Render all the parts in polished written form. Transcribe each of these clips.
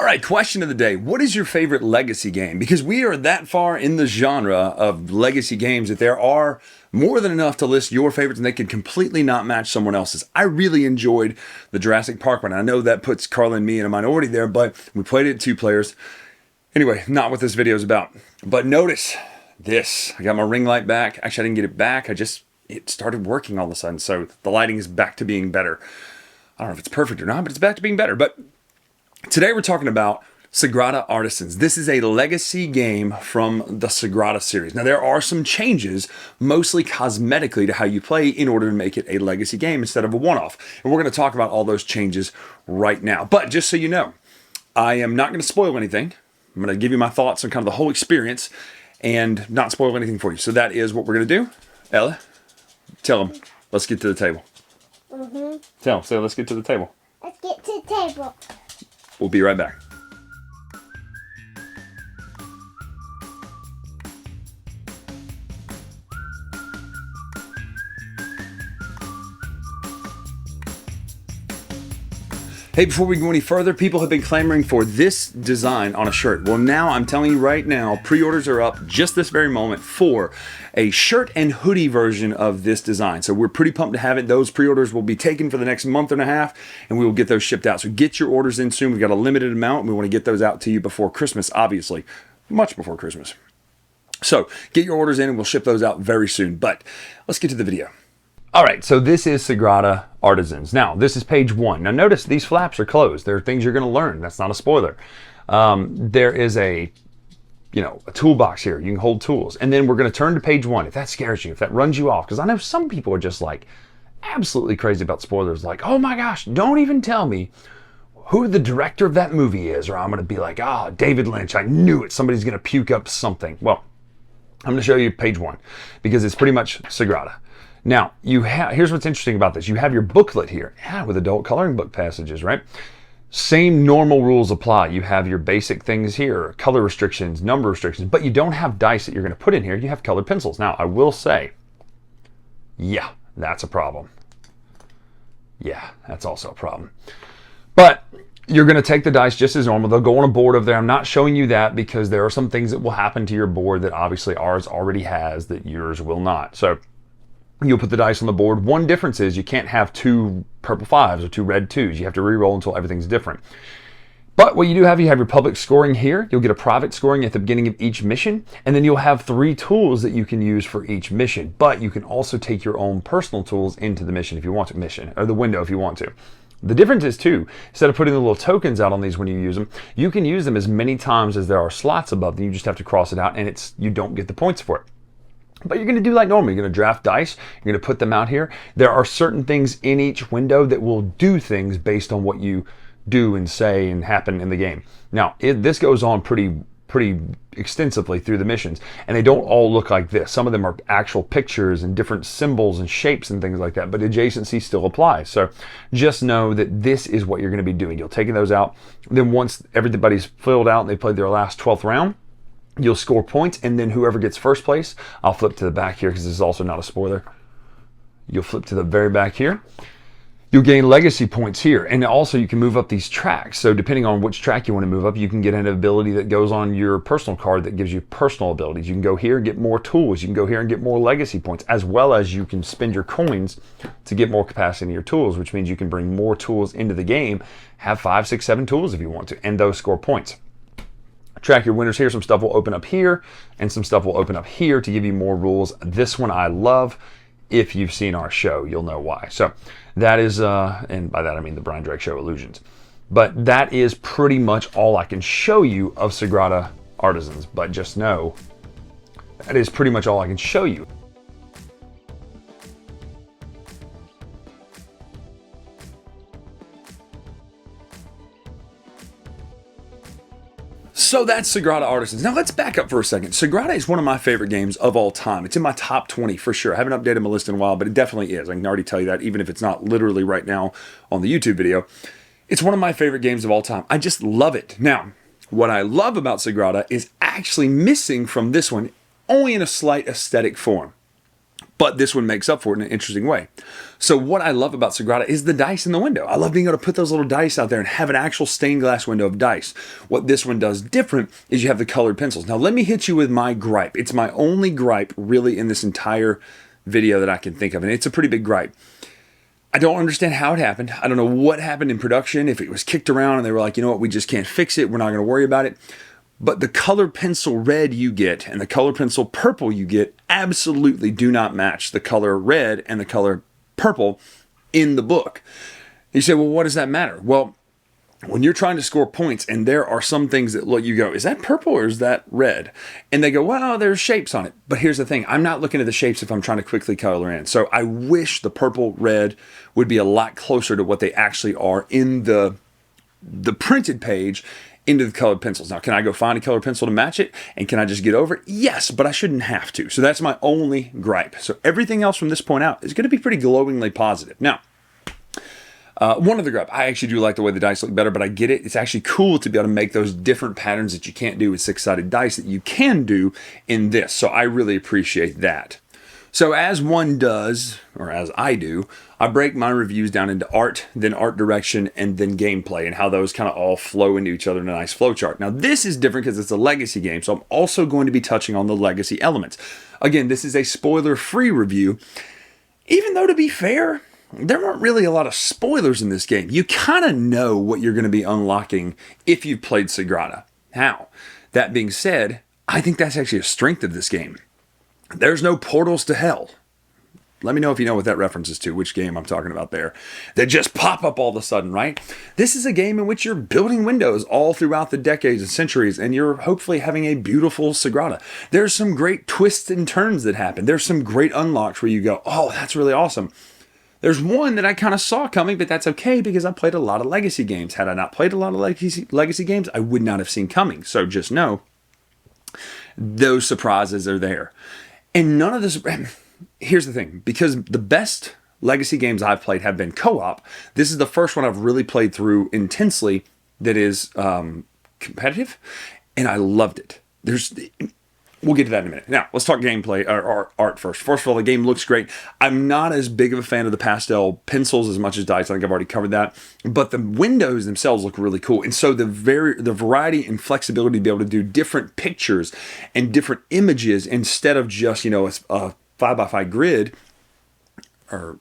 All right, question of the day. What is your favorite legacy game? Because we are that far in the genre of legacy games that there are more than enough to list your favorites and they can completely not match someone else's. I really enjoyed the Jurassic Park one. I know that puts Carla and me in a minority there, but we played it 2 players. Anyway, not what this video is about. But notice this. I got my ring light back. Actually, I didn't get it back. It started working all of a sudden. So the lighting is back to being better. I don't know if it's perfect or not, but it's back to being better. But today we're talking about Sagrada Artisans. This is a legacy game from the Sagrada series. Now there are some changes, mostly cosmetically, to how you play in order to make it a legacy game instead of a one-off. And we're going to talk about all those changes right now. But just so you know, I am not going to spoil anything. I'm going to give you my thoughts on kind of the whole experience and not spoil anything for you. So that is what we're going to do. Ella, tell them, let's get to the table. Tell them, say let's get to the table. Let's get to the table. We'll be right back. Hey, before we go any further, people have been clamoring for this design on a shirt. Well, now I'm telling you right now, pre-orders are up just this very moment for a shirt and hoodie version of this design. So we're pretty pumped to have it. Those pre-orders will be taken for the next month and a half, and we will get those shipped out. So get your orders in soon. We've got a limited amount, and we want to get those out to you before Christmas, obviously. Much before Christmas. So get your orders in, and we'll ship those out very soon. But let's get to the video. All right, so this is Sagrada Artisans. Now, this is page 1. Now, notice these flaps are closed. There are things you're going to learn. That's not a spoiler. There is a toolbox here. You can hold tools. And then we're going to turn to page 1. If that scares you, if that runs you off, because I know some people are just like absolutely crazy about spoilers. Like, oh my gosh, don't even tell me who the director of that movie is. Or I'm going to be like, David Lynch, I knew it. Somebody's going to puke up something. Well, I'm going to show you page 1 because it's pretty much Sagrada. Now, here's what's interesting about this. You have your booklet here with adult coloring book passages, right? Same normal rules apply. You have your basic things here, color restrictions, number restrictions, but you don't have dice that you're going to put in here. You have colored pencils. Now, I will say, yeah, that's a problem. Yeah, that's also a problem. But you're going to take the dice just as normal. They'll go on a board over there. I'm not showing you that because there are some things that will happen to your board that obviously ours already has that yours will not. So you'll put the dice on the board. One difference is you can't have 2 purple 5s or 2 red 2s. You have to re-roll until everything's different. But what you have your public scoring here. You'll get a private scoring at the beginning of each mission, and then you'll have 3 tools that you can use for each mission. But you can also take your own personal tools into the mission if you want to, or the window if you want to. The difference is too, instead of putting the little tokens out on these when you use them, you can use them as many times as there are slots above them. You just have to cross it out, and you don't get the points for it. But you're going to do like normal. You're going to draft dice. You're going to put them out here. There are certain things in each window that will do things based on what you do and say and happen in the game. Now, this goes on pretty extensively through the missions, and they don't all look like this. Some of them are actual pictures and different symbols and shapes and things like that, but adjacency still applies. So just know that this is what you're going to be doing. You'll take those out. Then once everybody's filled out and they played their last 12th round, you'll score points, and then whoever gets first place, I'll flip to the back here because this is also not a spoiler. You'll flip to the very back here. You'll gain legacy points here, and also you can move up these tracks. So depending on which track you want to move up, you can get an ability that goes on your personal card that gives you personal abilities. You can go here and get more tools. You can go here and get more legacy points, as well as you can spend your coins to get more capacity in your tools, which means you can bring more tools into the game, have 5, 6, 7 tools if you want to, and those score points. Track your winners here. Some stuff will open up here, and some stuff will open up here to give you more rules. This one I love. If you've seen our show, you'll know why. So that is, and by that I mean the Bryan Show Illusions. But that is pretty much all I can show you of Sagrada Artisans. But just know, that is pretty much all I can show you. So that's Sagrada Artisans. Now let's back up for a second. Sagrada is one of my favorite games of all time. It's in my top 20 for sure. I haven't updated my list in a while, but it definitely is. I can already tell you that, even if it's not literally right now on the YouTube video. It's one of my favorite games of all time. I just love it. Now, what I love about Sagrada is actually missing from this one, only in a slight aesthetic form. but this one makes up for it in an interesting way. So what I love about Sagrada is the dice in the window. I love being able to put those little dice out there and have an actual stained glass window of dice. What this one does different is you have the colored pencils. Now let me hit you with my gripe. It's my only gripe really in this entire video that I can think of, and it's a pretty big gripe. I don't understand how it happened. I don't know what happened in production, if it was kicked around and they were like, you know what, we just can't fix it. We're not going to worry about it. But the color pencil red you get and the color pencil purple you get absolutely do not match the color red and the color purple in the book. You say, well, what does that matter? Well, when you're trying to score points and there are some things that look, you go, is that purple or is that red? And they go, well, there's shapes on it. But here's the thing. I'm not looking at the shapes if I'm trying to quickly color in. So I wish the purple red would be a lot closer to what they actually are in the printed page into the colored pencils. Now, can I go find a colored pencil to match it? And can I just get over it? Yes, but I shouldn't have to. So that's my only gripe. So everything else from this point out is going to be pretty glowingly positive. Now, one other gripe. I actually do like the way the dice look better, but I get it. It's actually cool to be able to make those different patterns that you can't do with six-sided dice that you can do in this. So I really appreciate that. So as one does, or as I do, I break my reviews down into art, then art direction, and then gameplay, and how those kind of all flow into each other in a nice flow chart. Now this is different because it's a legacy game, so I'm also going to be touching on the legacy elements. Again, this is a spoiler-free review, even though to be fair, there weren't really a lot of spoilers in this game. You kind of know what you're going to be unlocking if you've played Sagrada. Now, that being said, I think that's actually a strength of this game. There's no portals to hell. Let me know if you know what that references to, which game I'm talking about there. They just pop up all of a sudden, right? This is a game in which you're building windows all throughout the decades and centuries, and you're hopefully having a beautiful Sagrada. There's some great twists and turns that happen. There's some great unlocks where you go, oh, that's really awesome. There's one that I kind of saw coming, but that's okay because I played a lot of legacy games. Had I not played a lot of legacy games, I would not have seen coming. So just know, those surprises are there. And none of this, here's the thing, because the best legacy games I've played have been co-op, this is the first one I've really played through intensely that is competitive, and I loved it. We'll get to that in a minute. Now, let's talk gameplay, or art first. First of all, the game looks great. I'm not as big of a fan of the pastel pencils as much as dice. I think I've already covered that. But the windows themselves look really cool. And so the variety and flexibility to be able to do different pictures and different images instead of just, a 5x5 grid, or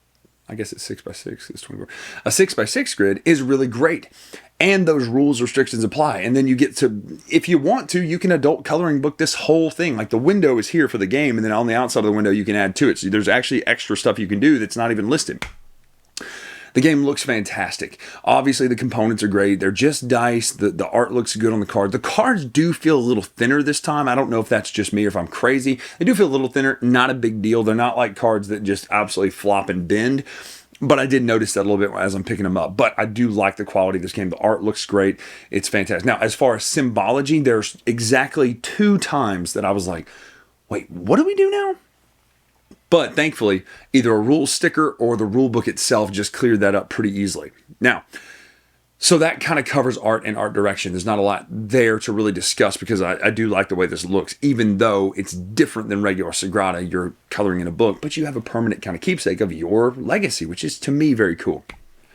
I guess it's 6x6, it's 24. A 6x6 grid is really great. And those rules, restrictions apply. And then you get to, if you want to, you can adult coloring book this whole thing. Like the window is here for the game, and then on the outside of the window, you can add to it. So there's actually extra stuff you can do that's not even listed. The game looks fantastic. Obviously, the components are great. They're just dice. The art looks good on the card. The cards do feel a little thinner this time. I don't know if that's just me or if I'm crazy. They do feel a little thinner. Not a big deal. They're not like cards that just absolutely flop and bend. But I did notice that a little bit as I'm picking them up. But I do like the quality of this game. The art looks great. It's fantastic. Now, as far as symbology, there's exactly 2 times that I was like, wait, what do we do now? But thankfully, either a rule sticker or the rule book itself just cleared that up pretty easily. Now, so that kind of covers art and art direction. There's not a lot there to really discuss because I do like the way this looks, even though it's different than regular Sagrada. You're coloring in a book, but you have a permanent kind of keepsake of your legacy, which is, to me, very cool.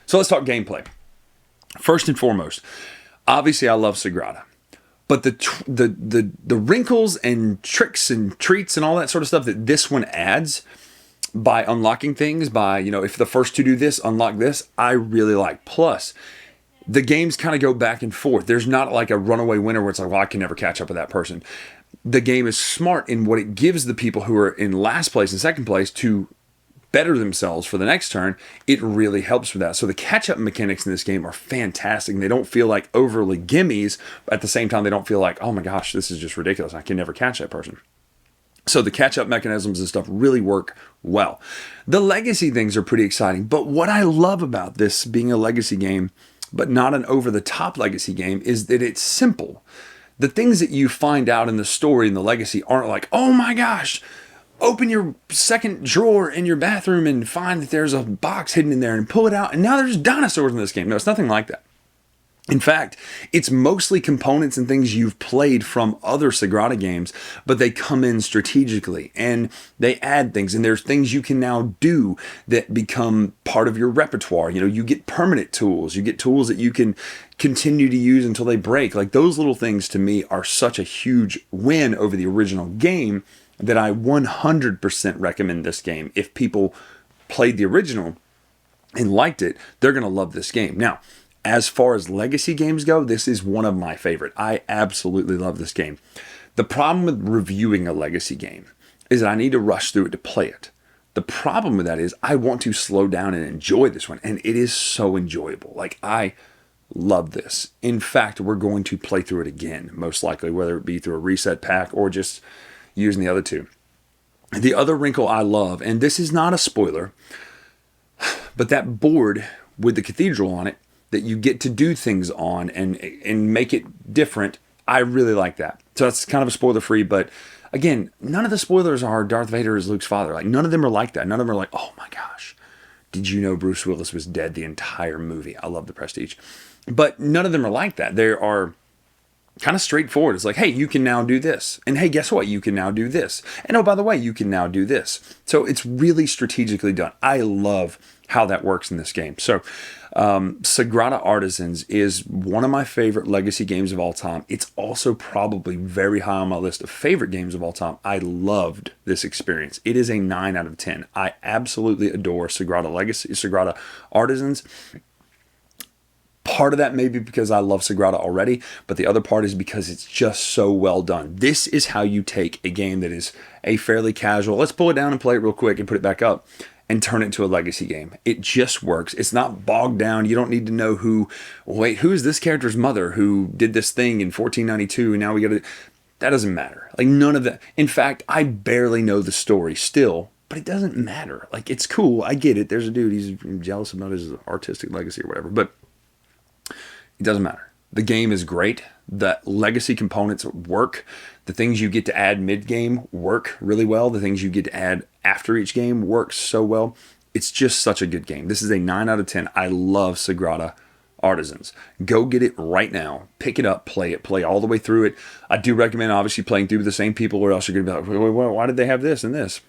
So let's talk gameplay. First and foremost, obviously I love Sagrada, but the wrinkles and tricks and treats and all that sort of stuff that this one adds by unlocking things, by, if the first 2 do this, unlock this, I really like. Plus, the games kind of go back and forth. There's not like a runaway winner where it's like, well, I can never catch up with that person. The game is smart in what it gives the people who are in last place and second place to better themselves for the next turn. It really helps with that. So the catch-up mechanics in this game are fantastic. And they don't feel like overly gimmies, but at the same time, they don't feel like, oh my gosh, this is just ridiculous. I can never catch that person. So the catch-up mechanisms and stuff really work well. The legacy things are pretty exciting. But what I love about this being a legacy game, but not an over-the-top legacy game, is that it's simple. The things that you find out in the story and the legacy aren't like, oh my gosh, open your second drawer in your bathroom and find that there's a box hidden in there and pull it out, and now there's dinosaurs in this game. No, it's nothing like that. In fact, it's mostly components and things you've played from other Sagrada games, but they come in strategically and they add things, and there's things you can now do that become part of your repertoire. You know, you get permanent tools, you get tools that you can continue to use until they break. Like, those little things to me are such a huge win over the original game that I 100% recommend this game. If people played the original and liked it, they're going to love this game. Now, as far as legacy games go, this is one of my favorite. I absolutely love this game. The problem with reviewing a legacy game is that I need to rush through it to play it. The problem with that is I want to slow down and enjoy this one, and it is so enjoyable. Like, I love this. In fact, we're going to play through it again, most likely, whether it be through a reset pack or just using the other two. The other wrinkle I love, and this is not a spoiler, but that board with the cathedral on it, that you get to do things on and make it different, I really like that. So that's kind of a spoiler free, but again, none of the spoilers are Darth Vader is Luke's father. Like, none of them are like that. None of them are like, oh my gosh, did you know Bruce Willis was dead the entire movie? I love The Prestige. But none of them are like that. They are kind of straightforward. It's like, hey, you can now do this. And hey, guess what? You can now do this. And oh, by the way, you can now do this. So it's really strategically done. I love how that works in this game. So Sagrada Artisans is one of my favorite legacy games of all time. It's also probably very high on my list of favorite games of all time. I loved this experience. It is a 9 out of 10. I absolutely adore Sagrada Artisans. Part of that may be because I love Sagrada already, but the other part is because it's just so well done. This is how you take a game that is a fairly casual, let's pull it down and play it real quick and put it back up, and turn it into a legacy game. It just works. It's not bogged down. You don't need to know who is this character's mother who did this thing in 1492 and now we got to... That doesn't matter. Like, none of that. In fact, I barely know the story still, but it doesn't matter. Like, it's cool. I get it. There's a dude, he's jealous about his artistic legacy or whatever, but it doesn't matter. The game is great. The legacy components work. The things you get to add mid-game work really well. The things you get to add after each game work so well. It's just such a good game. This is a 9 out of 10. I love Sagrada Artisans. Go get it right now. Pick it up, play it, play all the way through it. I do recommend obviously playing through with the same people, or else you're going to be like, well, why did they have this and this?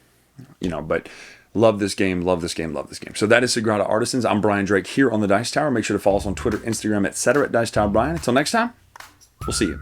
You know, but love this game, love this game, love this game. So that is Sagrada Artisans. I'm Brian Drake here on the Dice Tower. Make sure to follow us on Twitter, Instagram, etc. at Dice Tower Brian. Until next time, we'll see you.